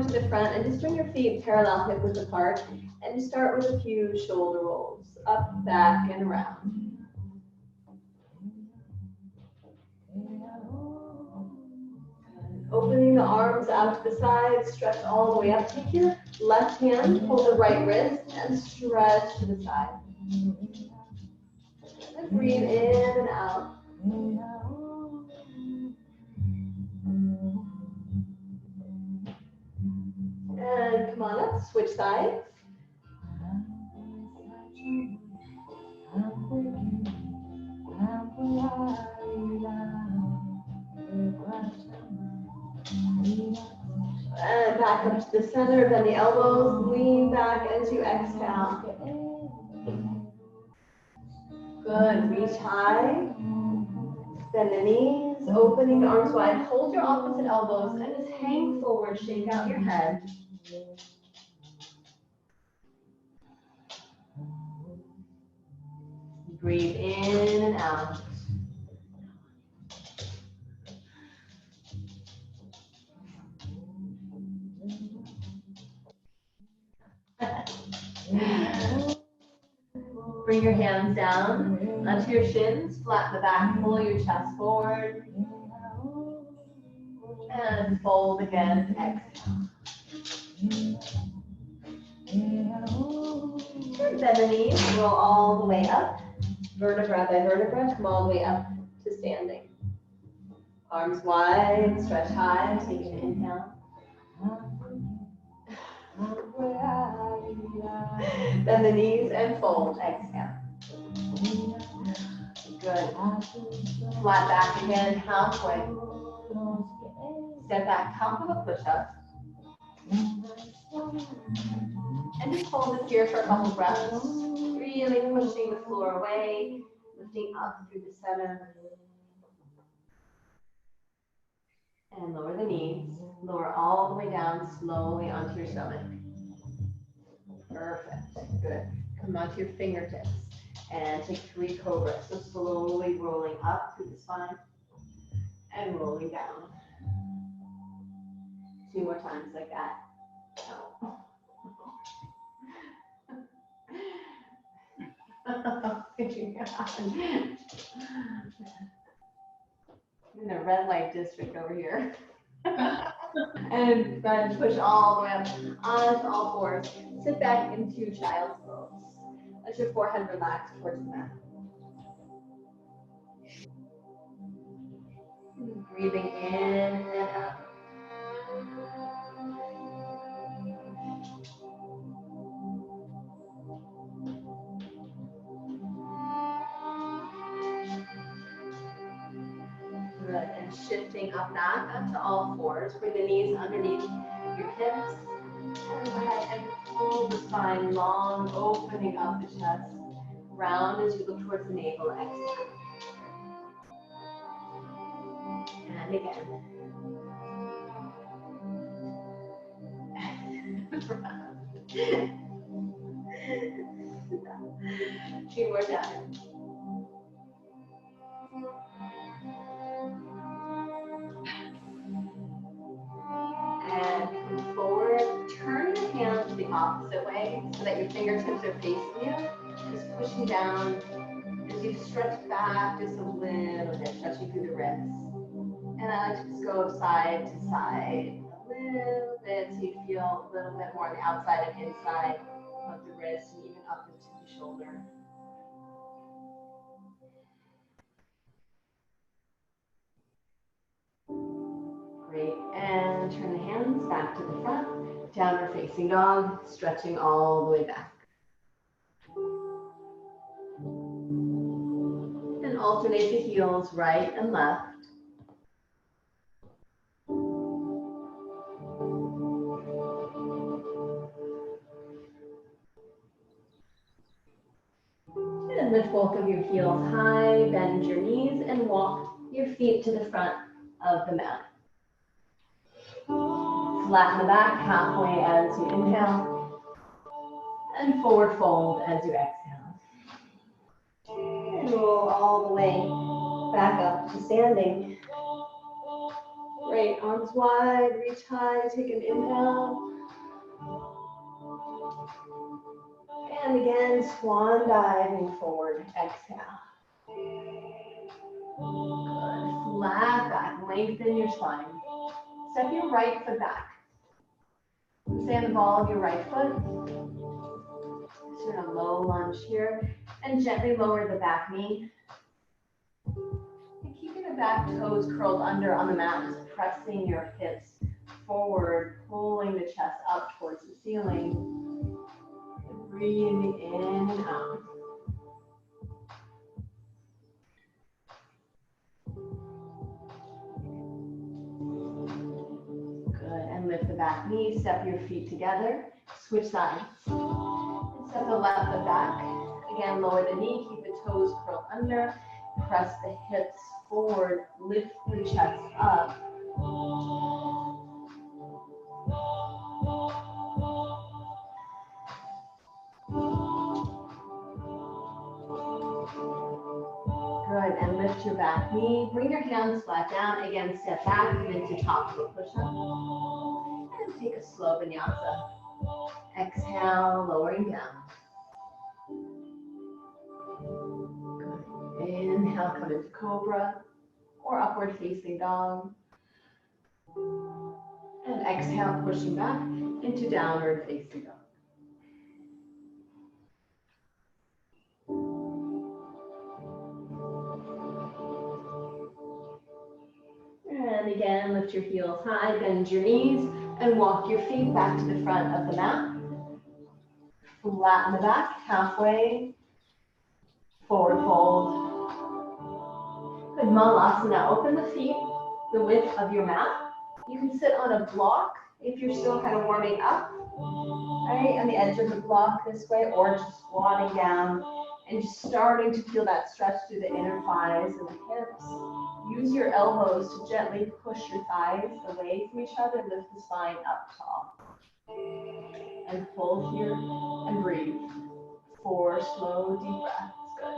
to the front and just bring your feet parallel hip width apart and just start with a few shoulder rolls, up, back, and around. Opening the arms out to the side, stretch all the way up. Take your left hand, hold the right wrist, and stretch to the side. And breathe in and out. And come on up, switch sides. And back up to the center, bend the elbows, lean back as you exhale. Good, reach high, bend the knees, opening the arms wide, hold your opposite elbows and just hang forward, shake out your head. Breathe in and out. Bring your hands down onto your shins, flatten the back, pull your chest forward. And fold again, exhale. And bend the knees, roll all the way up. Vertebra by vertebra, come all the way up to standing. Arms wide, stretch high, take an inhale. Bend the knees and fold, exhale. Good. Flat back again, halfway. Step back, top of a push-up. And just hold it here for a couple breaths. Really pushing the floor away, lifting up through the center. And lower the knees. Lower all the way down slowly onto your stomach. Perfect. Good. Come onto your fingertips and take 3 cobras. So slowly rolling up through the spine and rolling down. 2 more times like that. Oh. In the red light district over here. And then push all the way up onto all fours. Sit back into child's pose. Let your forehead relax towards the mat. Breathing in and out. Good, and shifting up back onto all fours. Bring the knees underneath your hips. And go ahead and pull the spine long, opening up the chest. Round as you look towards the navel, exhale. And again. 2 more times. And come forward. Turn your hands the opposite way so that your fingertips are facing you. Just pushing down as you stretch back just a little bit, stretching through the ribs. And I like to just go side to side a little bit so you feel a little bit more on the outside and inside of the wrist and even up into the shoulder. Great, and turn the hands back to the front, downward facing dog, stretching all the way back. And alternate the heels right and left. And lift both of your heels high, bend your knees, and walk your feet to the front of the mat. Flatten the back halfway as you inhale, and forward fold as you exhale. And roll all the way back up to standing. Great, arms wide, reach high, take an inhale. And again, swan diving forward, exhale. Good, flat back, lengthen your spine. Step your right foot back. Stay on the ball of your right foot. So in a low lunge here, and gently lower the back knee. And keeping the back toes curled under on the mat, just pressing your hips forward, pulling the chest up towards the ceiling. Breathing in and out. Good, and lift the back knee, step your feet together, switch sides. Step the left foot back. Again, lower the knee, keep the toes curled under, press the hips forward, lift the chest up. Good, and lift your back knee, bring your hands flat down, again, step back into top of a push-up, and take a slow vinyasa. Exhale, lowering down. Good. Inhale, come into cobra or upward facing dog. And exhale, pushing back into downward facing dog. And again, lift your heels high, bend your knees, and walk your feet back to the front of the mat. Flatten the back, halfway, forward fold. Good, Malasana. Open the feet the width of your mat. You can sit on a block if you're still kind of warming up, right, on the edge of the block this way, or just squatting down and just starting to feel that stretch through the inner thighs and the hips. Use your elbows to gently push your thighs away from each other, lift the spine up tall. And pull here and breathe. 4 slow, deep breaths. Good.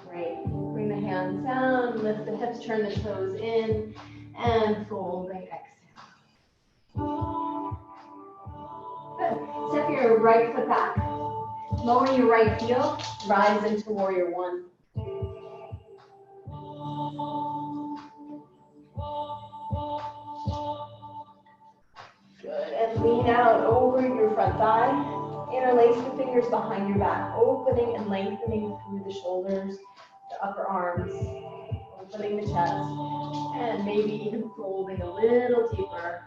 Great. Bring the hands down, lift the hips, turn the toes in, and folding, exhale. Good. Step your right foot back. Lower your right heel, rise into warrior one. Good, and lean out over your front thigh. Interlace the fingers behind your back, opening and lengthening through the shoulders, the upper arms, opening the chest, and maybe even folding a little deeper.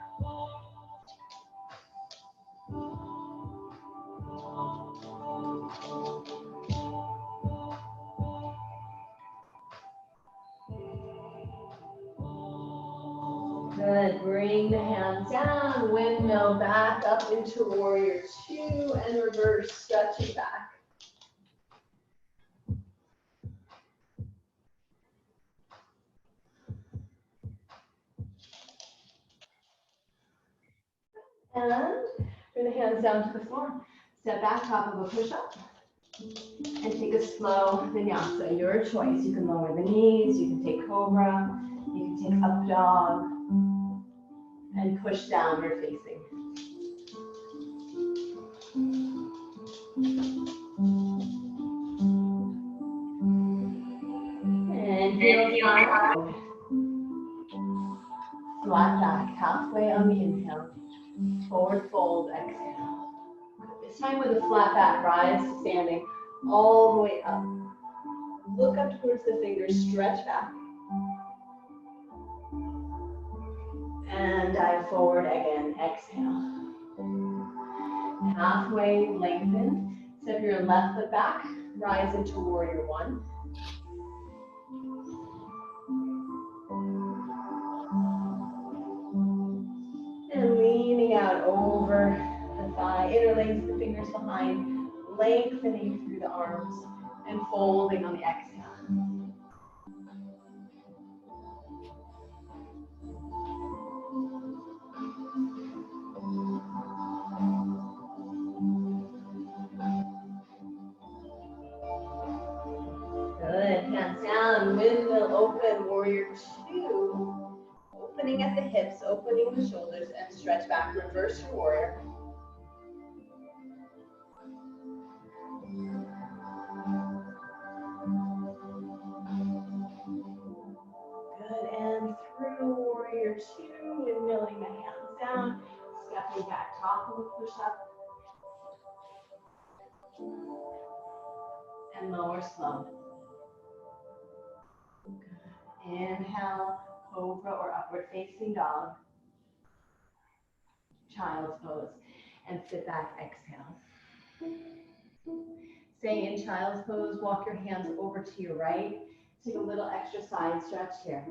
Good, bring the hands down, windmill back up into warrior two, and reverse, stretching back. And bring the hands down to the floor. Step back, top of a push-up, and take a slow vinyasa. Your choice. You can lower the knees, you can take cobra, you can take up dog, and push downward facing. And heels high. Flat back, halfway on the inhale. Forward fold, exhale. This time with a flat back, rise to standing all the way up. Look up towards the fingers, stretch back. And dive forward again, exhale. Halfway lengthen. Step your left foot back, rise into warrior one. And leaning out over the thigh, interlace the fingers behind, lengthening through the arms, and folding on the exhale. hands down, windmill open, warrior two. Opening at the hips, opening the shoulders, and stretch back, reverse your warrior. Good, and through warrior two, windmilling the hands down, stepping back, top of the push-up, and lower slow. Good. Inhale, cobra or upward facing dog, child's pose, and sit back, exhale. Stay in child's pose, walk your hands over to your right. Take a little extra side stretch here.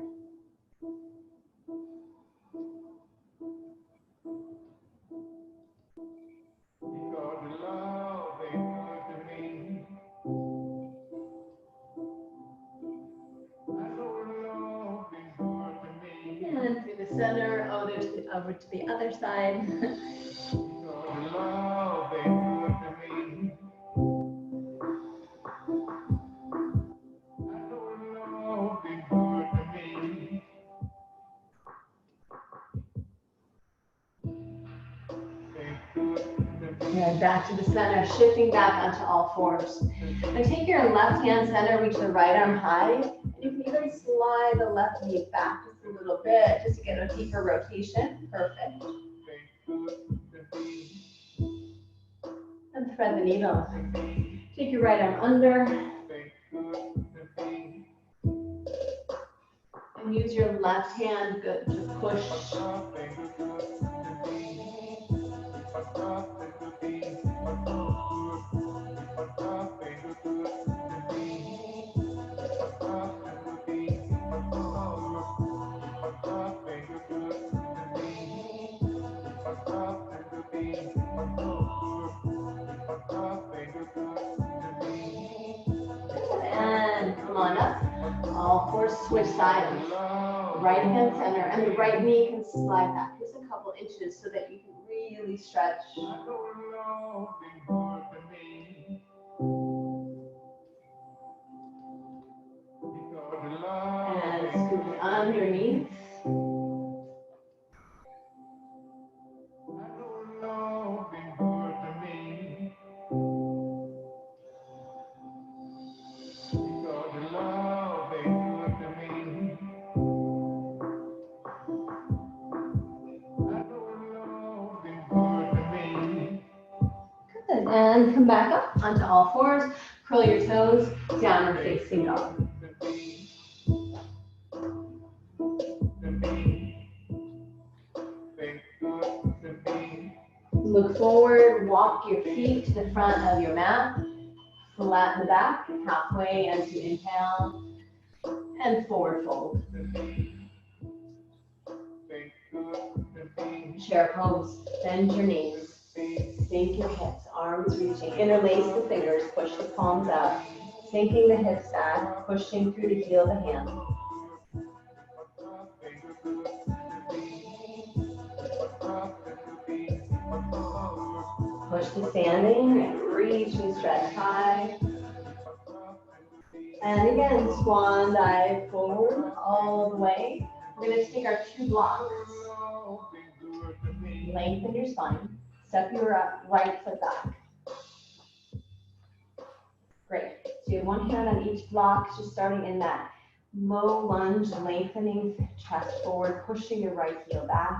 And through the center, over to the other side. And back to the center, shifting back onto all fours. Now take your left hand center, reach the right arm high. And you can even slide the left knee back just a little bit, just to get a deeper rotation. Perfect. And thread the needle. Take your right arm under. And use your left hand to push. And come on up. All fours, switch sides. Right hand center, and the right knee can slide back just a couple inches so that you can really stretch. And scoop underneath. Good, and come back up onto all fours. Curl your toes, downward facing dog. Look forward, walk your feet to the front of your mat. Flatten the back, halfway into inhale, and forward fold. Chair pose, bend your knees, sink your hips, arms reaching, interlace the fingers, push the palms out, sinking the hips back, pushing through to heel the hands. Push to standing and reach and stretch high. And again, swan dive forward all the way. We're going to take our two blocks. Lengthen your spine. Step your right foot back. Great. So you have one hand on each block, just starting in that low lunge, lengthening chest forward, pushing your right heel back.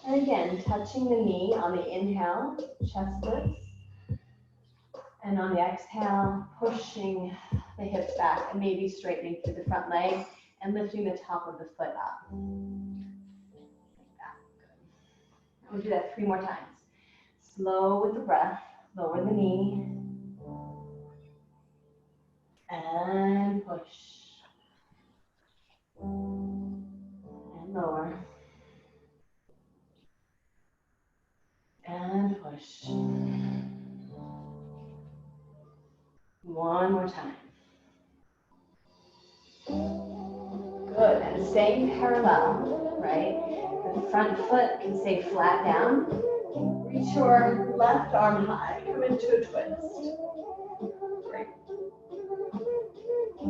And again, touching the knee on the inhale, chest lifts. And on the exhale, pushing the hips back and maybe straightening through the front leg and lifting the top of the foot up. Like that. Good. We'll do that 3 more times. Slow with the breath, lower the knee. And push. And lower. And push. One more time. Good, and staying parallel, right? The front foot can stay flat down. Reach your left arm high, come into a twist. Good.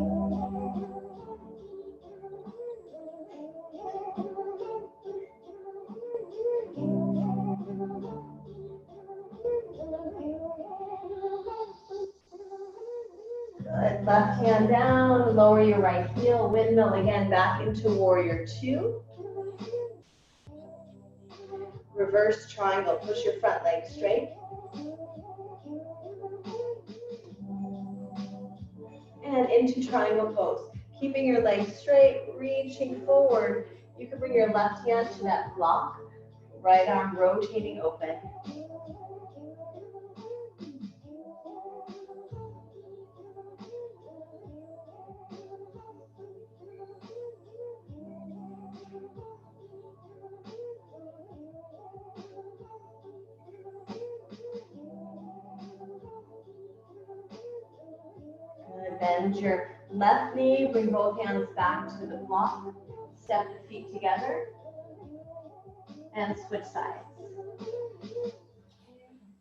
Left hand down, lower your right heel, windmill again back into warrior two. Reverse triangle, push your front leg straight. And into triangle pose. Keeping your legs straight, reaching forward. You can bring your left hand to that block, right arm rotating open. Good. Bend your left knee, bring both hands back to the block. Step the feet together and switch sides.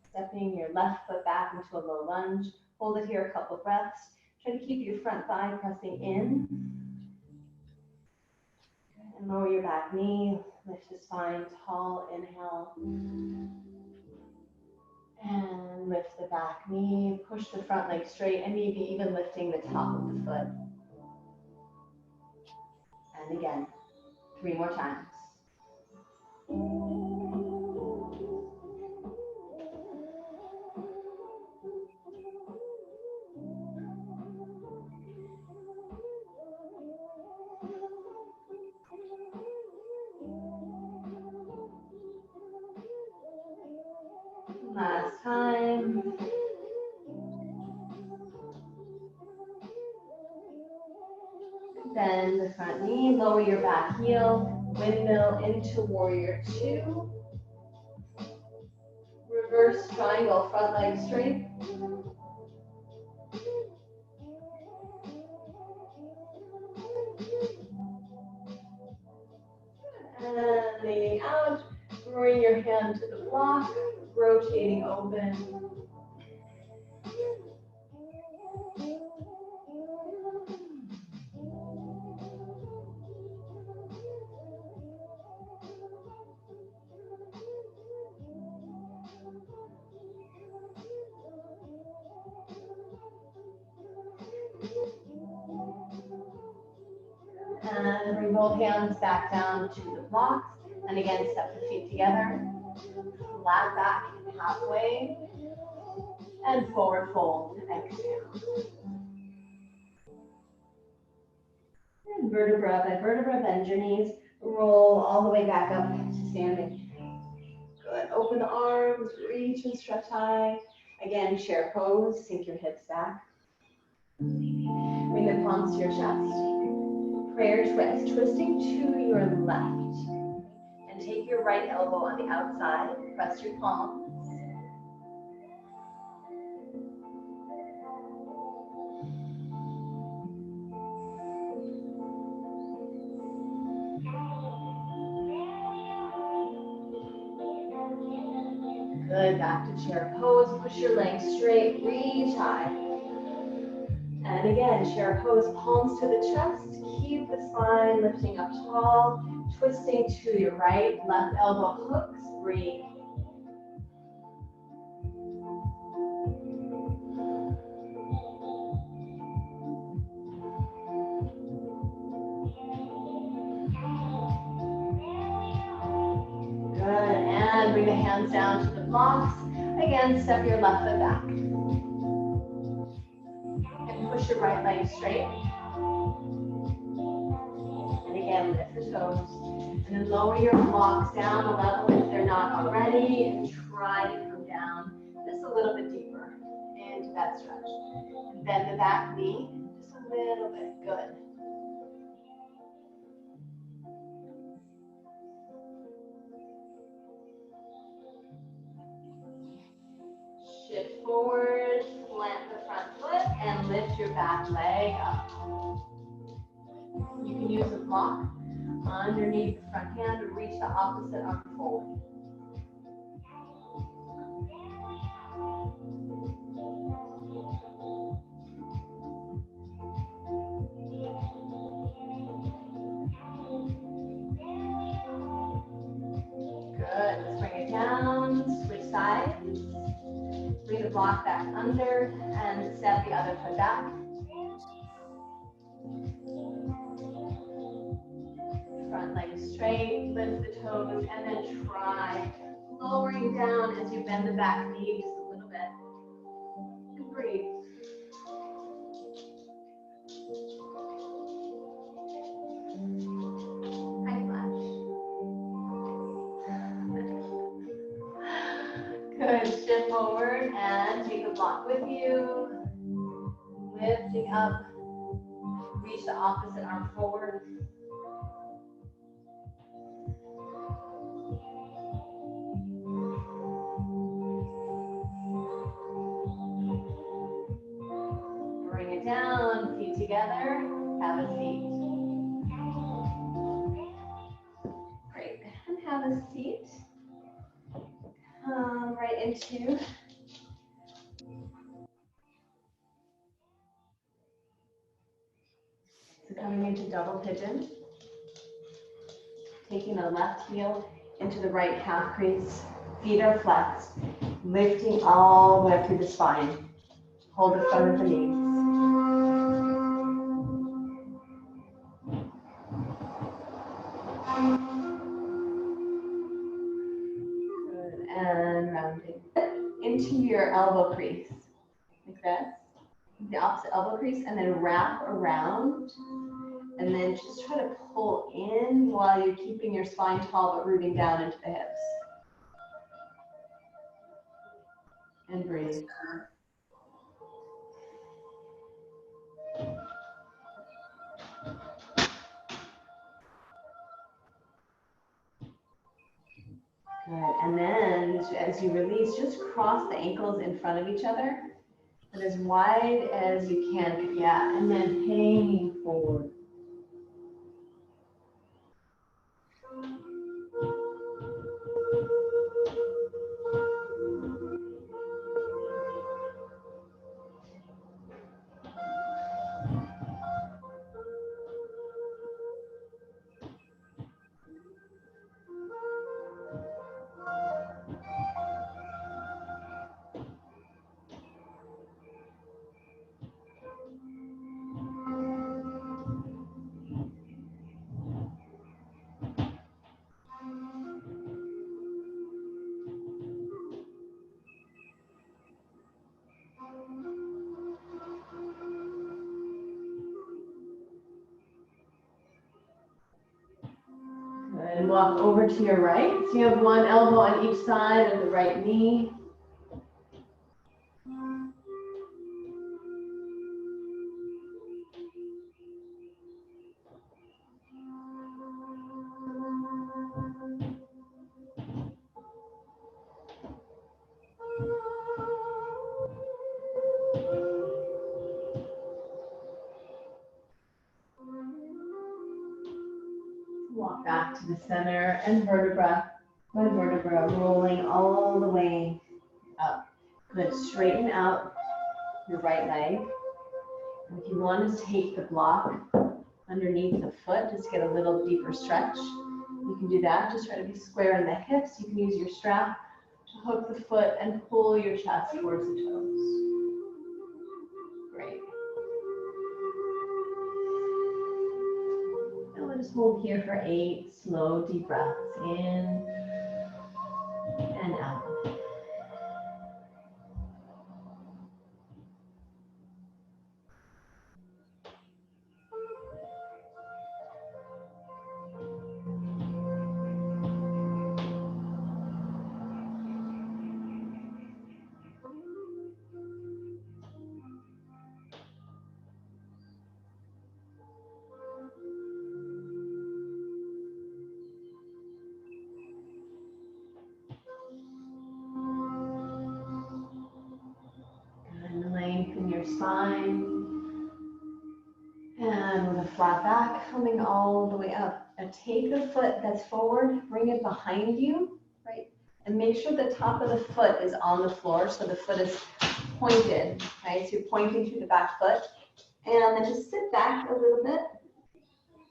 Stepping your left foot back into a low lunge. Hold it here a couple breaths. Try to keep your front thigh pressing in. And lower your back knee. Lift the spine tall. Inhale. And lift the back knee. Push the front leg straight and maybe even lifting the top of the foot. And again, 3 more times. Last time. Bend the front knee, lower your back heel, windmill into warrior two. Reverse triangle, front leg straight. And leaning out, bring your hand to the block, rotating open. And bring both hands back down to the blocks. And again, step the feet together. Flat back, halfway. And forward fold, exhale. And vertebra by vertebra, bend your knees. Roll all the way back up to standing. Good. Open the arms, reach and stretch high. Again, chair pose, sink your hips back. Bring the palms to your chest. Prayer twist, twisting to your left. And take your right elbow on the outside. Press your palms. Good, back to chair pose. Push your legs straight, reach high. And again, chair pose, palms to the chest. Keep the spine lifting up tall. Twisting to your right, left elbow hooks, breathe. Good, and bring the hands down to the blocks. Again, step your left foot back. And push your right leg straight. And again, lift the toes. And then lower your blocks down a level if they're not already. And try to come down just a little bit deeper into that stretch. And bend the back knee just a little bit. Good. Shift forward, plant the front foot, and lift your back leg up. You can use a block underneath the front hand to reach the opposite arm forward. block back under and step the other foot back. Front leg straight, lift the toes, and then try lowering down as you bend the back knee just a little bit. And breathe. High flash. Good. Shift forward and take the block with you. Lifting up. Reach the opposite arm forward. Bring it down, feet together, have a seat. Great, and have a seat. Right into coming into double pigeon. Taking the left heel into the right calf crease. Feet are flexed, lifting all the way up through the spine. Hold the front of the knees. Good, and rounding into your elbow crease, like this. The opposite elbow crease, and then wrap around. And then just try to pull in while you're keeping your spine tall, but rooting down into the hips. And breathe. Good. And then as you release, just cross the ankles in front of each other, and as wide as you can. Yeah. And then hanging forward. And walk over to your right. So you have one elbow on each side of the right knee. Walk back to the center and vertebra by vertebra, rolling all the way up. Good. Straighten out your right leg. And if you want to take the block underneath the foot, just get a little deeper stretch, you can do that. Just try to be square in the hips. You can use your strap to hook the foot and pull your chest towards the toes. Great. And we'll just hold here for 8 slow, deep breaths in and out. Lengthen your spine, and with a flat back, coming all the way up. Now take the foot that's forward, bring it behind you, right? And make sure the top of the foot is on the floor, so the foot is pointed, right? So you're pointing through the back foot. And then just sit back a little bit.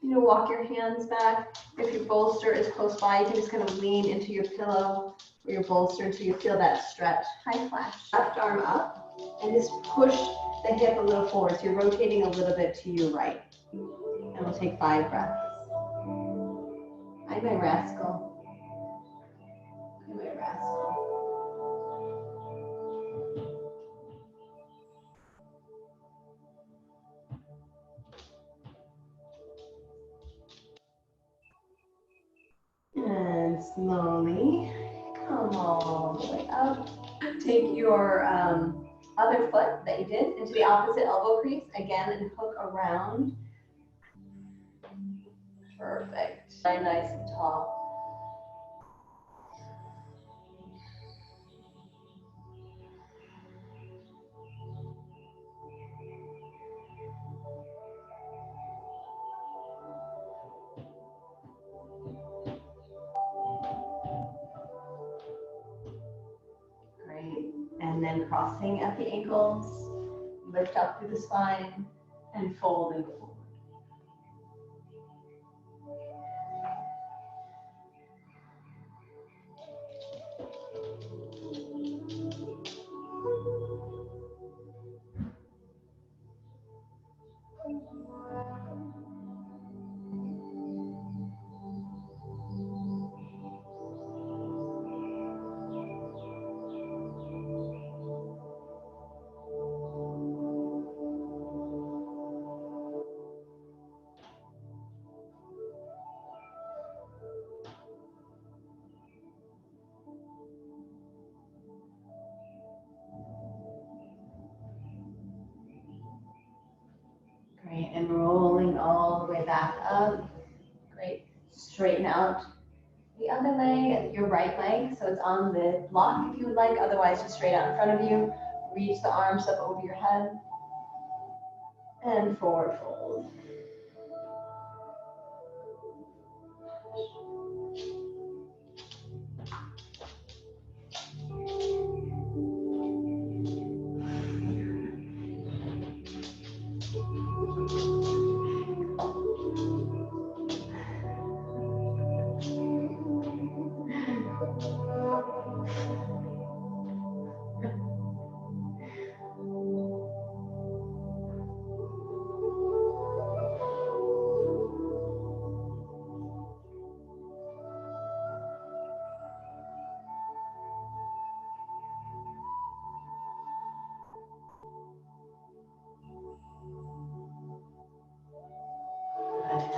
You know, walk your hands back. If your bolster is close by, you can just kind of lean into your pillow, where you're bolstered so you feel that stretch. High flash. Left arm up and just push the hip a little forward. So you're rotating a little bit to your right. And we'll take 5 breaths. Hi, my rascal. Hi, my rascal. And slowly come all the way up. Take your other foot that you did into the opposite elbow crease again and hook around. Perfect. Very nice and tall. Great. And then crossing at the ankles, lift up through the spine, and fold and fold. Great, and rolling all the way back up. Great. Straighten out the other leg, your right leg, so it's on the block if you would like, otherwise just straight out in front of you. Reach the arms up over your head, and forward fold.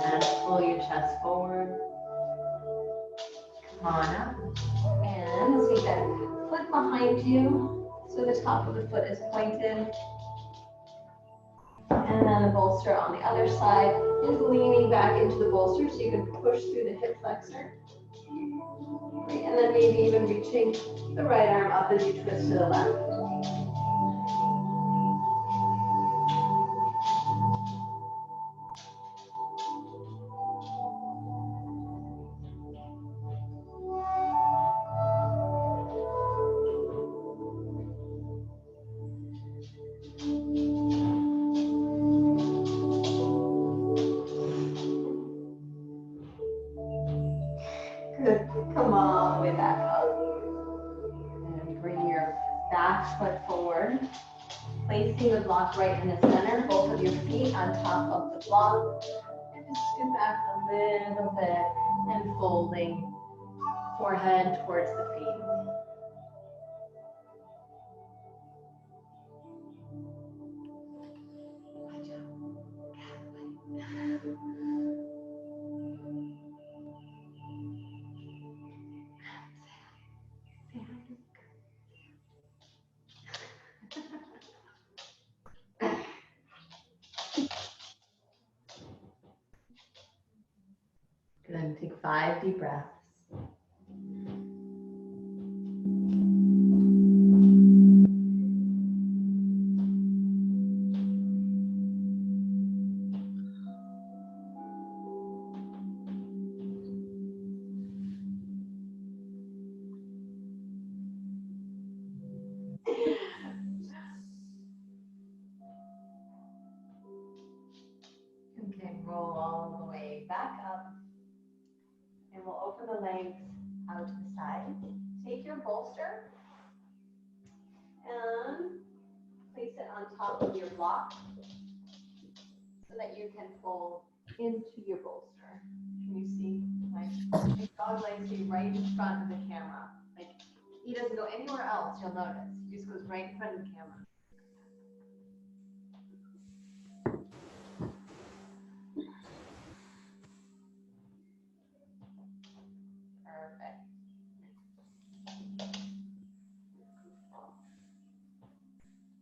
And pull your chest forward. Come on up. And take that foot behind you, so the top of the foot is pointed. And then the bolster on the other side is leaning back into the bolster, so you can push through the hip flexor. Great. And then maybe even reaching the right arm up as you twist to the left. Good. Come all the way back up. And bring your back foot forward. Placing the block right in the center, both of your feet on top of the block. And just scoot back a little bit and folding forehead towards the feet. Good. Take 5 deep breaths. Okay, roll all the way back up. And we'll open the legs out to the side. Take your bolster and place it on top of your block so that you can fold into your bolster. Can you see? Like dog legs be right in front of the camera. Like he doesn't go anywhere else, you'll notice. He just goes right in front of the camera. Perfect.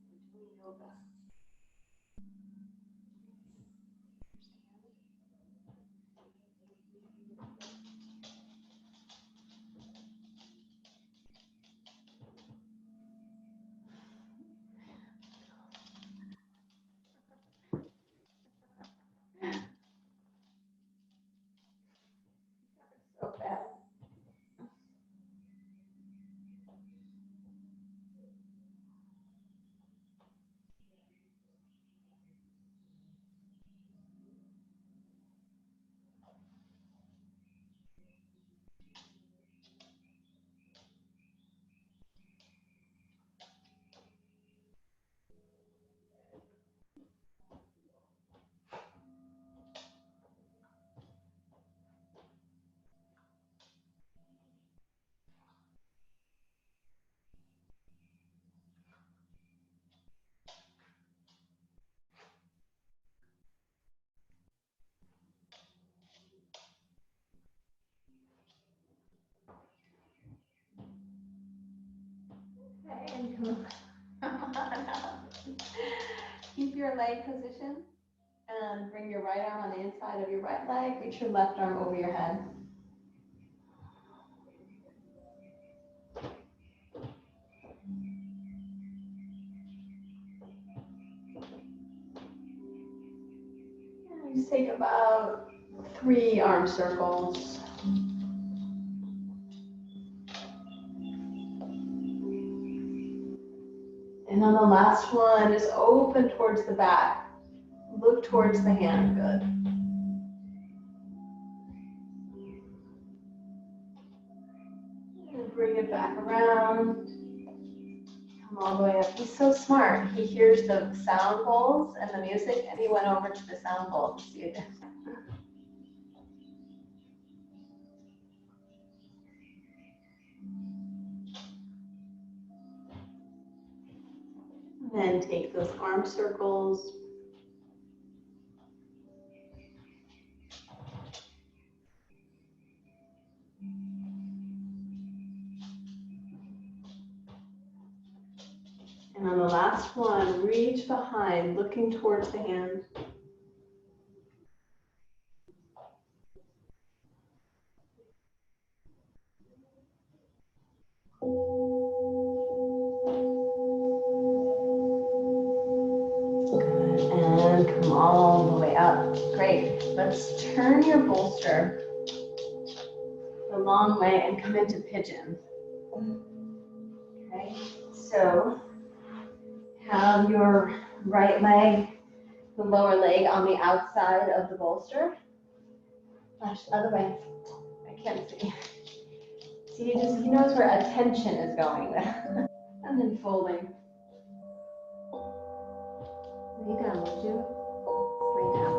We're doing yoga. So bad. Okay, and come on up. Keep your leg position and bring your right arm on the inside of your right leg. Reach your left arm over your head. And just take about 3 arm circles. And on the last one, just open towards the back. Look towards the hand, good. And bring it back around. Come all the way up. He's so smart. He hears the sound bowls and the music, and he went over to the sound bowl to see it. And then take those arm circles. And on the last one, reach behind, looking towards the hand. Good, and come all the way up. Great. Let's turn your bolster the long way and come into pigeon. Okay, so have your right leg, the lower leg on the outside of the bolster. Other way. I can't see. See, he knows where attention is going. And then folding. Lay down, would you? Lay down.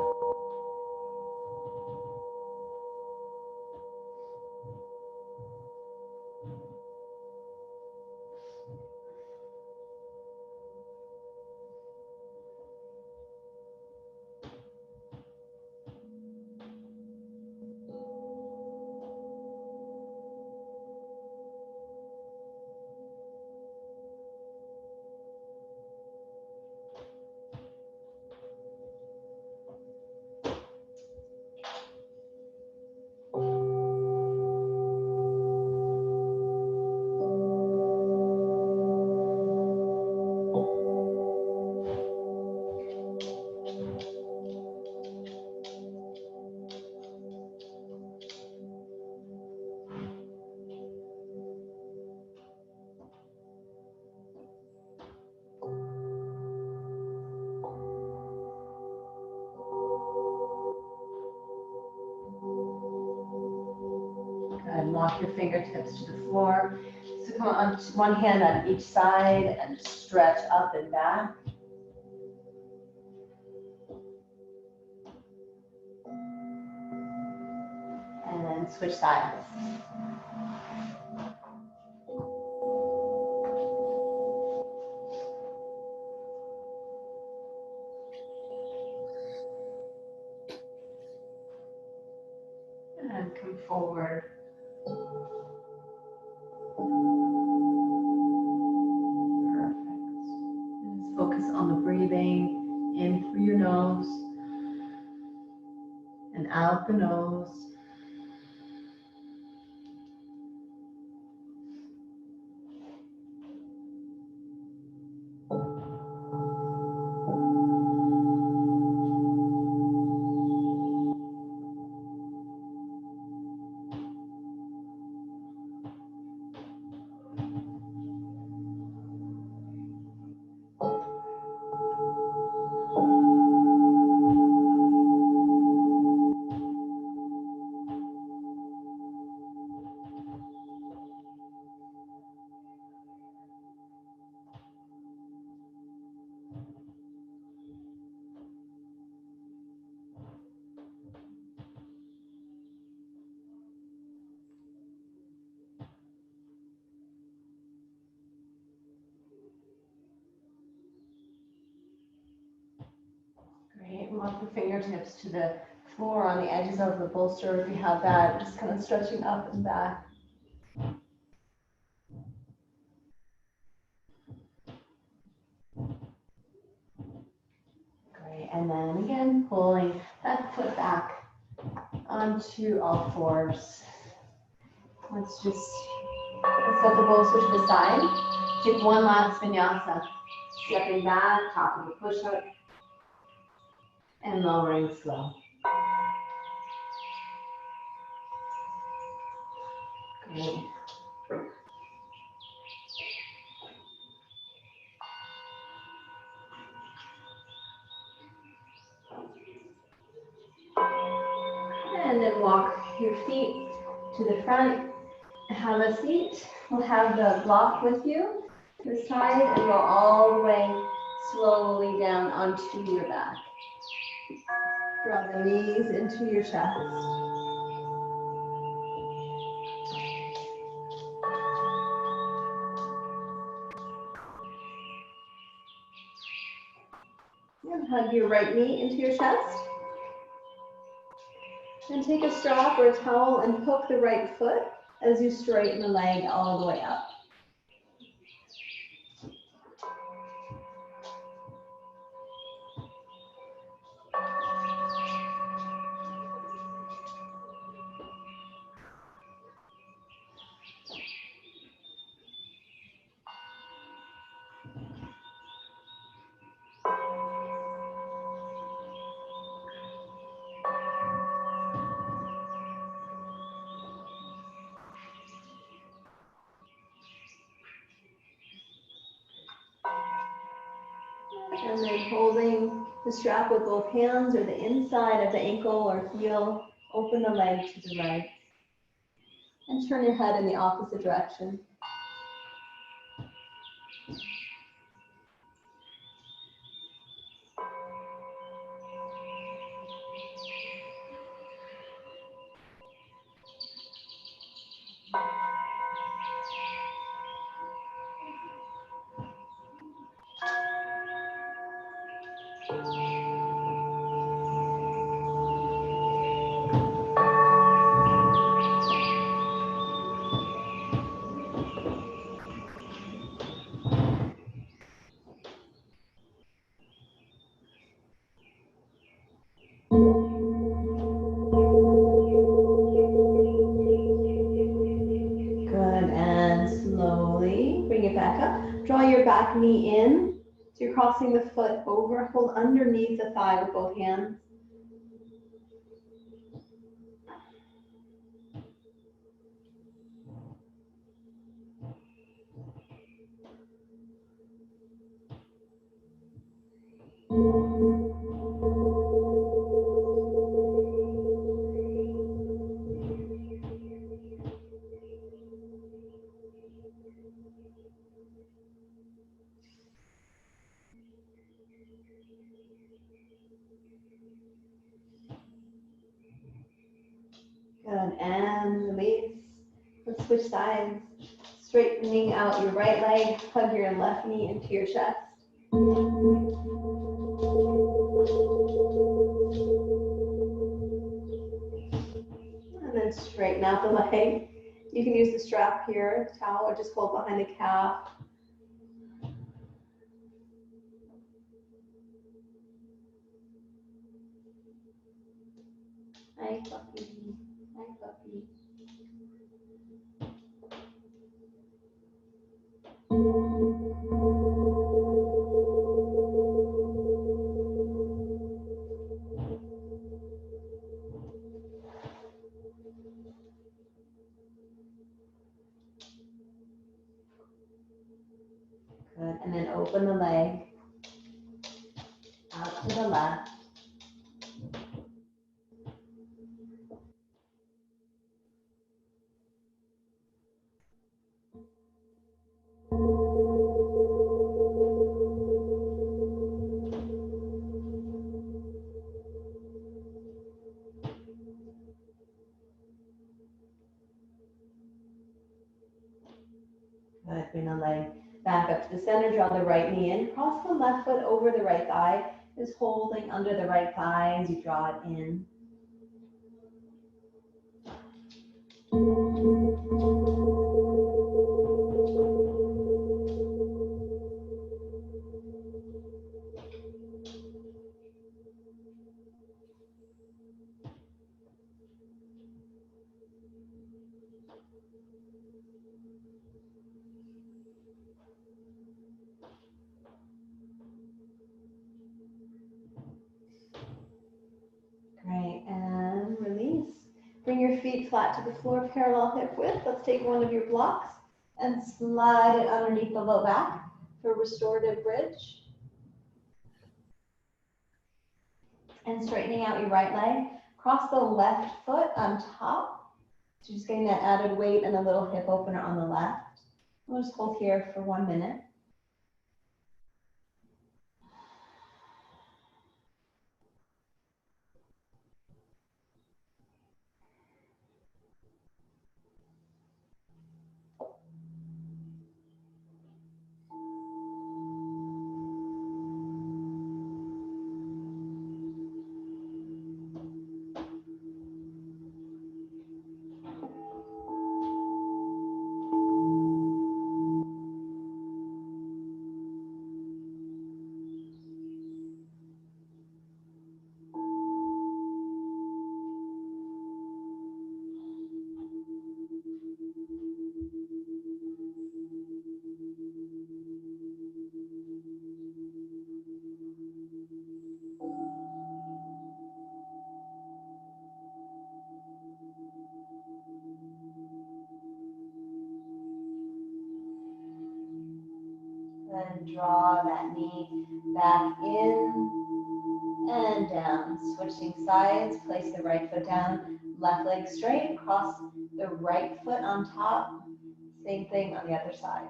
Good. Walk your fingertips to the floor. So come on one hand on each side and stretch up and back. And then switch sides. And come forward. Perfect. And just focus on the breathing in through your nose and out the nose. Great, walk the fingertips to the floor on the edges of the bolster if you have that, just kind of stretching up and back. Great, and then again, pulling that foot back onto all fours. Let's just set the bolster to the side. Take one last vinyasa. Stepping back, top of the push-up, and lowering slow. Great. And then walk your feet to the front. Have a seat. We'll have the block with you to the side and go all the way slowly down onto your back. Draw the knees into your chest. And hug your right knee into your chest. And take a strap or a towel and poke the right foot as you straighten the leg all the way up. And then holding the strap with both hands or the inside of the ankle or heel, open the leg to the right. And turn your head in the opposite direction. Draw your back knee in. So you're crossing the foot over. Hold underneath the thigh with both hands. Good, and release. Let's switch sides. Straightening out your right leg, hug your left knee into your chest. And then straighten out the leg. You can use the strap here, towel, or just hold behind the calf. Hi, puppy. Hi, puppy. Good, and then open the leg out to the left. Good, bring the leg back up to the center, draw the right knee in, cross the left foot over the right thigh, just holding under the right thigh as you draw it in. Great, and release. Bring your feet flat to the floor, parallel hip width. Let's take one of your blocks and slide it underneath the low back for restorative bridge. And straightening out your right leg. Cross the left foot on top. So just getting that added weight and a little hip opener on the left. We'll just hold here for 1 minute. And draw that knee back in and down. Switching sides, place the right foot down, left leg straight, cross the right foot on top. Same thing on the other side.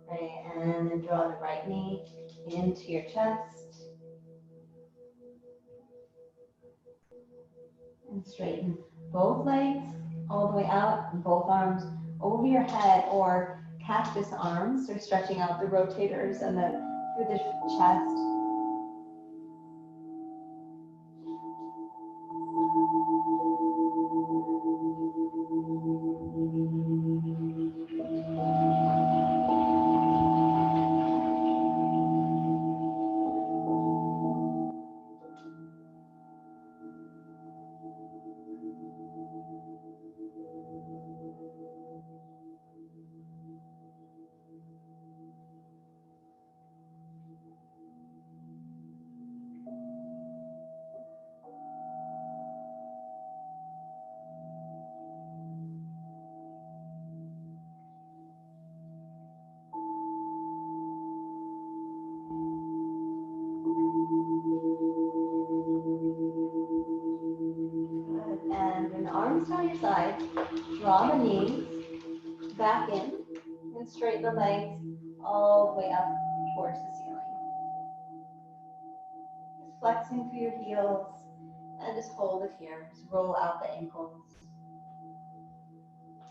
Great, and then draw the right knee into your chest. And straighten both legs all the way out, and both arms over your head, or cactus arms, so stretching out the rotators and through the chest. arms down your sides. Draw the knees back in and straighten the legs all the way up towards the ceiling. Just flexing through your heels and just hold it here. Just roll out the ankles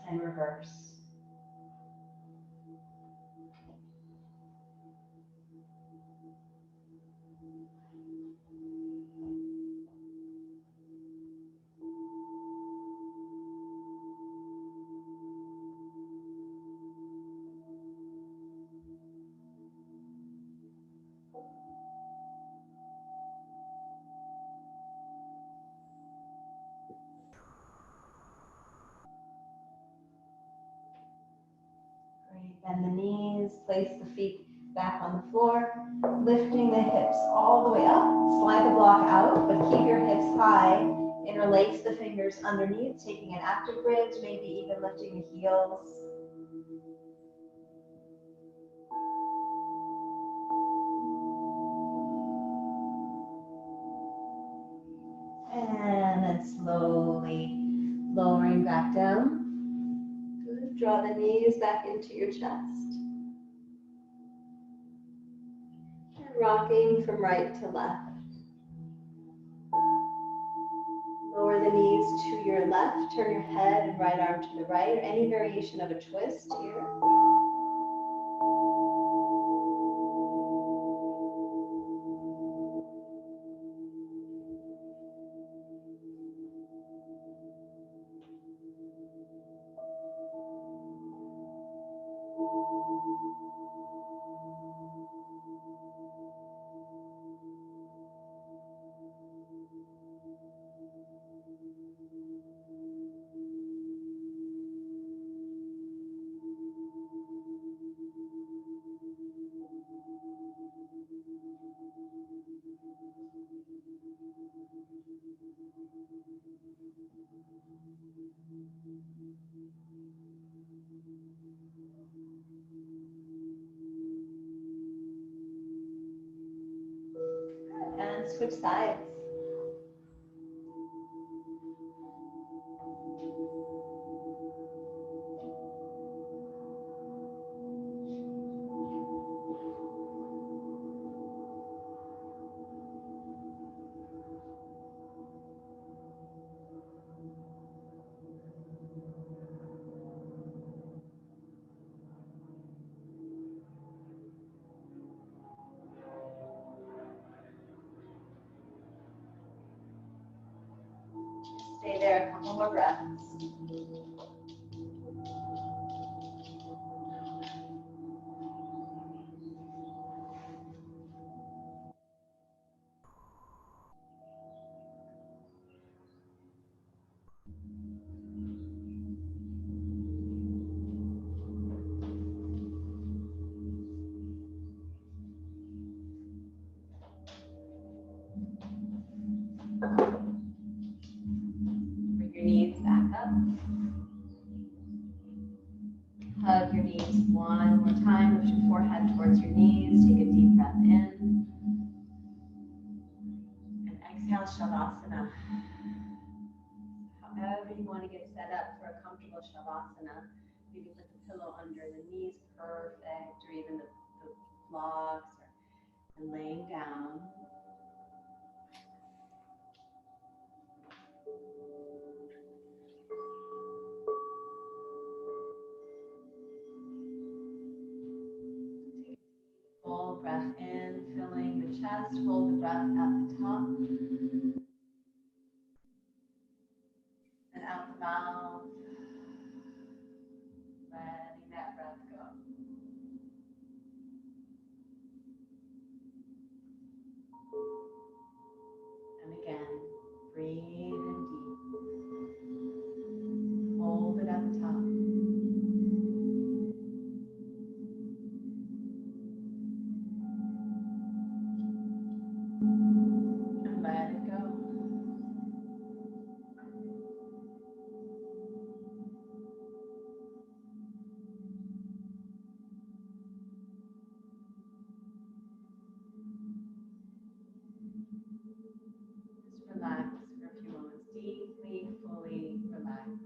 and reverse. Great. Bend the knees, place the feet back on the floor, lifting the hips all the way up. Slide the block out, but keep your hips high. Interlace the fingers underneath, taking an active bridge, maybe even lifting the heels. And then slowly lowering back down. Good. Draw the knees back into your chest. And rocking from right to left. Lower the knees to your left. Turn your head and right arm to the right, or any variation of a twist here. And switch sides. Stay there a couple more breaths. Bring your knees back up. Hug your knees one more time. Lift your forehead towards your knees. Take a deep breath in. And exhale, Shavasana. However you want to get set up for a comfortable Shavasana. Maybe put the pillow under the knees, perfect, or even the blocks, and laying down. Full breath in, filling the chest. Hold the breath at the top. And out the mouth. Letting that breath go. And again, breathe in deep. Hold it at the top. And let it go. Just relax for a few moments. Deeply, fully relax. Start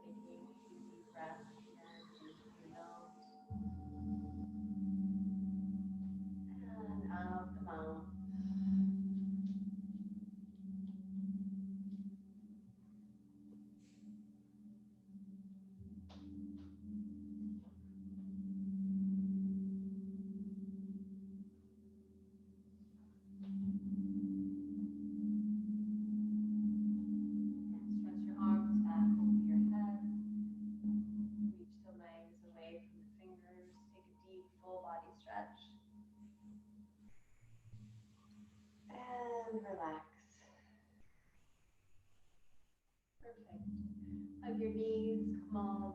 taking easy breaths in through your nose and out the mouth. And stretch your arms back over your head. Reach the legs away from the fingers. Take a deep full body stretch. And relax. Perfect. Hug your knees, come all